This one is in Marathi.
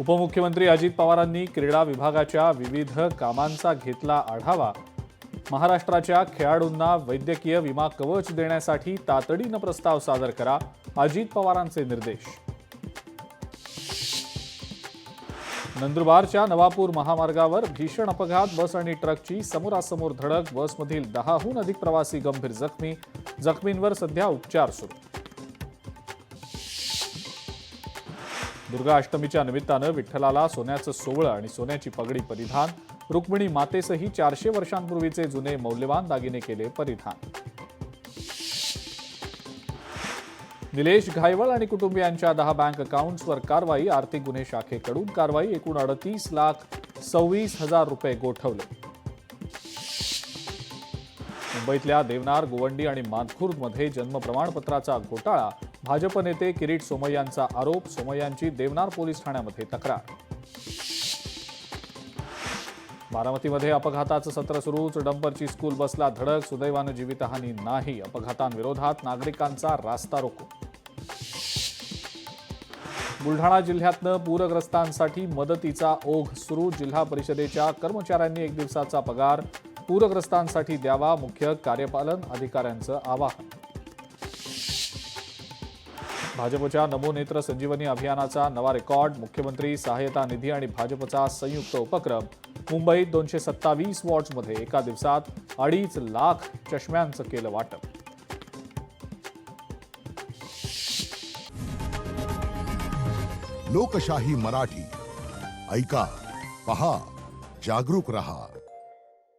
उपमुख्यमंत्री अजित पवारांनी क्रीडा विभागाच्या विविध कामांचा घेतला आढावा। महाराष्ट्राच्या खेळाडूंना वैद्यकीय विमा कवच देण्यासाठी तातडीने प्रस्ताव सादर करा, अजित पवारांचे निर्देश। नंदुरबारच्या नवापूर महामार्गावर भीषण अपघात, बस आणि ट्रकची समोरासमोर धडक, बसमधील 10हून अधिक प्रवासी गंभीर जखमी, जखमींवर सध्या उपचार सुरू। दुर्गा अष्टमीच्या निमित्तानं विठ्ठलाला सोन्याचं सोवळं आणि सोन्याची पगडी परिधान, रुक्मिणी मातेसही 400 वर्षांपूर्वीचे जुने मौल्यवान दागिने केले परिधान। निलेश घायवळ आणि कुटुंबियांच्या 10 बँक अकाउंट्सवर कारवाई, आर्थिक गुन्हे शाखेकडून कारवाई, एकूण 38,26,000 रुपये गोठवले। मुंबईतल्या देवनार, गोवंडी आणि मानखुर्दमध्ये जन्म प्रमाणपत्राचा घोटाळा, भाजप नेते किरीट सोमय्यांचा आरोप, सोमय्यांची देवनार पोलीस ठाण्यामध्ये तक्रार। बारामतीमध्ये अपघाताचं सत्र सुरूच, डंपरची स्कूल बसला धडक, सुदैवानं जीवितहानी नाही, अपघातांविरोधात नागरिकांचा रास्ता रोको। बुलढाणा जिल्ह्यातनं पूरग्रस्तांसाठी मदतीचा ओघ सुरू, जिल्हा परिषदेच्या कर्मचाऱ्यांनी 1 दिवसाचा पगार पूरग्रस्तांसाठी द्यावा, मुख्य कार्यपालन अधिकाऱ्यांचं आवाहन। भाजपच्या नमो नेत्र संजीवनी अभियानाचा नवा रेकॉर्ड, मुख्यमंत्री सहायता निधी आणि भाजपचा संयुक्त उपक्रम, मुंबईत 227 वॉर्ड्समध्ये एका दिवसात 2.5 लाख चष्म्यांचं केलं वाटप। लोकशाही मराठी ऐका, पहा, जागरूक रहा।